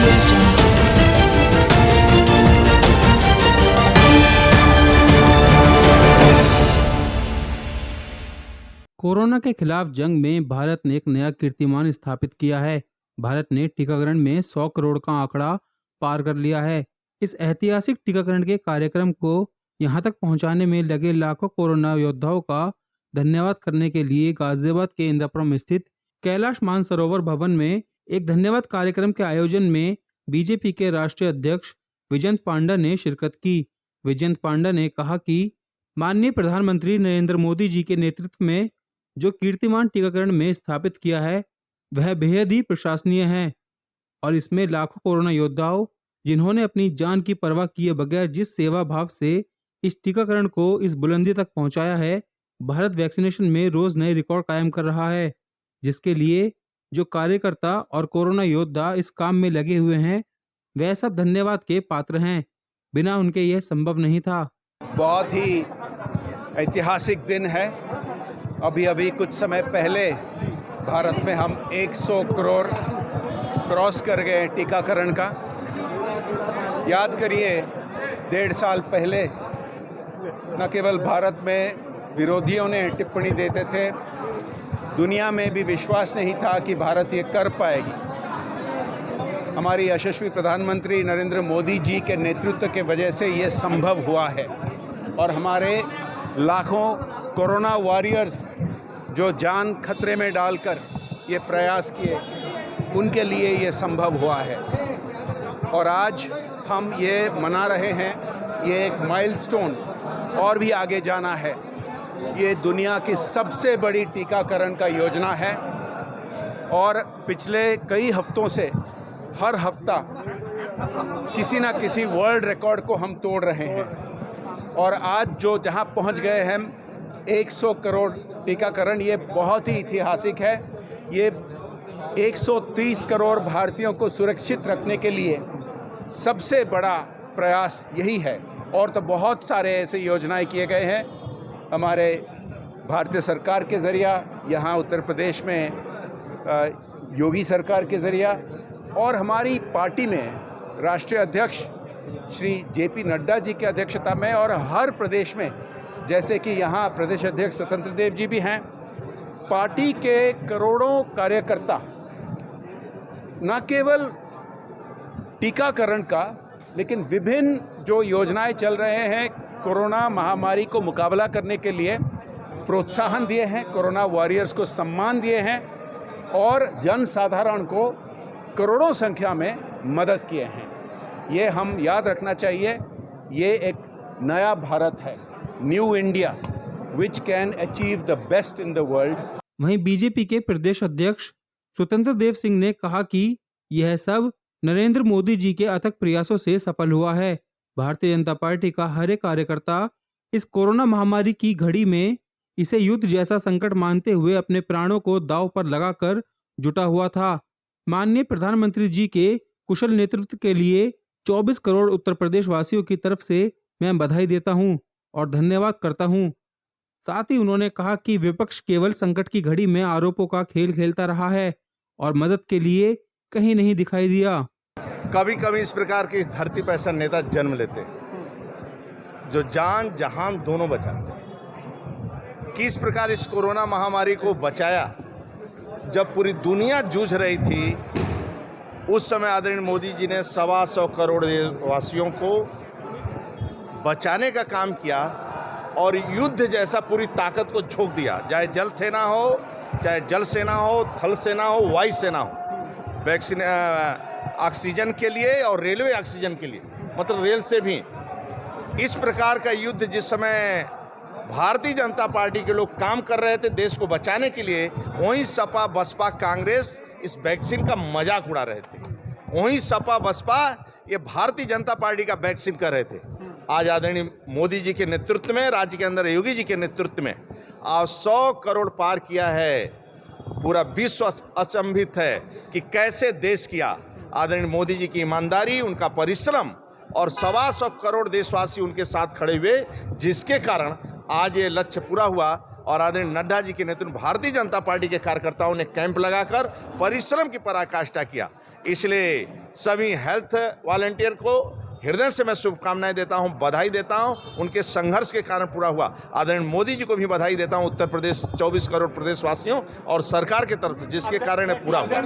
audio jungle. Corona के खिलाफ जंग में भारत ने एक नया कीर्तिमान स्थापित किया है। भारत ने टीकाकरण में 100 करोड़ का आंकड़ा पार कर लिया है। इस ऐतिहासिक टीकाकरण के कार्यक्रम को यहां तक पहुंचाने में लगे लाखों कोरोना योद्धाओं का धन्यवाद करने के लिए गाजियाबाद के इंद्रपुरम स्थित कैलाश मानसरोवर भवन में एक धन्यवाद कार्यक्रम के आयोजन में बीजेपी के राष्ट्रीय अध्यक्ष विजयंत पांडा ने शिरकत की। विजयंत पांडा ने कहा कि माननीय प्रधानमंत्री नरेंद्र मोदी जी के नेतृत्व में जो कीर्तिमान टीकाकरण में स्थापित किया है वह बेहद ही प्रशंसनीय है और इसमें लाखों कोरोना योद्धाओं जिन्होंने अपनी जान की परवाह किए बगैर जिस सेवा भाव से इस टीकाकरण को इस बुलंदी तक पहुंचाया है, भारत वैक्सीनेशन में रोज नए रिकॉर्ड कायम कर रहा है, जिसके लिए जो कार्यकर्ता और कोरोना योद्धा इस काम में लगे हुए हैं वह सब धन्यवाद के पात्र हैं। बिना उनके यह संभव नहीं था। बहुत ही ऐतिहासिक दिन है। अभी कुछ समय पहले भारत में हम 100 करोड़ क्रॉस कर गए टीकाकरण का। याद करिए, 1.5 साल पहले न केवल भारत में विरोधियों ने टिप्पणी देते थे, दुनिया में भी विश्वास नहीं था कि भारत ये कर पाएगी। हमारी यशस्वी प्रधानमंत्री नरेंद्र मोदी जी के नेतृत्व के वजह से ये संभव हुआ है और हमारे लाखों कोरोना वॉरियर्स जो जान खतरे में डालकर ये प्रयास किए, उनके लिए ये संभव हुआ है। और आज हम ये मना रहे हैं, ये एक माइलस्टोन, और भी आगे जाना है। ये दुनिया की सबसे बड़ी टीकाकरण का योजना है और पिछले कई हफ्तों से हर हफ्ता किसी न किसी वर्ल्ड रिकॉर्ड को हम तोड़ रहे हैं और आज जो जहां पहुंच गए हैं 100 करोड़ टीकाकरण, ये बहुत ही ऐतिहासिक है। ये 130 करोड़ भारतीयों को सुरक्षित रखने के लिए सबसे बड़ा प्रयास यही है। और तो बहुत सारे ऐसे योजनाएं किए गए हैं हमारे भारतीय सरकार के ज़रिया, यहाँ उत्तर प्रदेश में योगी सरकार के ज़रिया, और हमारी पार्टी में राष्ट्रीय अध्यक्ष श्री जेपी नड्डा जी की अध्यक्षता में, और हर प्रदेश में, जैसे कि यहाँ प्रदेश अध्यक्ष स्वतंत्र देव जी भी हैं, पार्टी के करोड़ों कार्यकर्ता न केवल टीकाकरण का लेकिन विभिन्न जो योजनाएं चल रहे हैं कोरोना महामारी को मुकाबला करने के लिए प्रोत्साहन दिए हैं, कोरोना वॉरियर्स को सम्मान दिए हैं और जन साधारण को करोड़ों संख्या में मदद किए हैं। ये हम याद रखना चाहिए, ये एक नया भारत है, new India which can achieve the best in the world. वहीं बीजेपी के प्रदेश अध्यक्ष स्वतंत्र देव सिंह ने कहा कि यह सब नरेंद्र मोदी जी के अथक प्रयासों से सफल हुआ है। भारतीय जनता पार्टी का हर एक कार्यकर्ता इस कोरोना महामारी की घड़ी में इसे युद्ध जैसा संकट मानते हुए अपने प्राणों को दांव पर लगाकर जुटा हुआ था। माननीय प्रधानमंत्री जी के कुशल नेतृत्व के लिए 24 करोड़ उत्तर प्रदेश वासियों की तरफ से मैं बधाई देता हूं और धन्यवाद करता हूं। साथ ही उन्होंने कहा कि विपक्ष केवल संकट की घड़ी में आरोपों का खेल खेलता रहा है और मदद के लिए कहीं नहीं दिखाई दिया। कभी कभी इस प्रकार की इस धरती पर ऐसा नेता जन्म लेते हैं जो जान जहान दोनों बचाते हैं। किस प्रकार इस कोरोना महामारी को बचाया, जब पूरी दुनिया जूझ रही थी उस समय आदरणीय मोदी जी ने 125 करोड़ देशवासियों को बचाने का काम किया और युद्ध जैसा पूरी ताकत को झोंक दिया। चाहे जल सेना हो, चाहे जल सेना हो, थल सेना हो, वायु सेना हो, वैक्सीन ऑक्सीजन के लिए और रेलवे ऑक्सीजन के लिए, मतलब रेल से भी। इस प्रकार का युद्ध जिस समय भारतीय जनता पार्टी के लोग काम कर रहे थे देश को बचाने के लिए, वहीं सपा बसपा कांग्रेस इस वैक्सीन का मजाक उड़ा रहे थे। वहीं सपा बसपा ये भारतीय जनता पार्टी का वैक्सीन कर रहे थे। आज आदरणीय मोदी जी के नेतृत्व में, राज्य के अंदर योगी जी के नेतृत्व में आज 100 करोड़ पार किया है। पूरा विश्व अचंभित है कि कैसे देश किया। आदरणीय मोदी जी की ईमानदारी, उनका परिश्रम और 125 करोड़ देशवासी उनके साथ खड़े हुए, जिसके कारण आज ये लक्ष्य पूरा हुआ। और आदरणीय नड्डा जी के नेतृत्व में भारतीय जनता पार्टी के कार्यकर्ताओं ने कैंप लगाकर परिश्रम की पराकाष्ठा किया। इसलिए सभी हेल्थ वॉलंटियर को हृदय से मैं शुभकामनाएं देता हूं, बधाई देता हूं। उनके संघर्ष के कारण पूरा हुआ। आदरणीय मोदी जी को भी बधाई देता हूं, उत्तर प्रदेश 24 करोड़ प्रदेशवासियों और सरकार के तरफ से, जिसके कारण ये पूरा हुआ।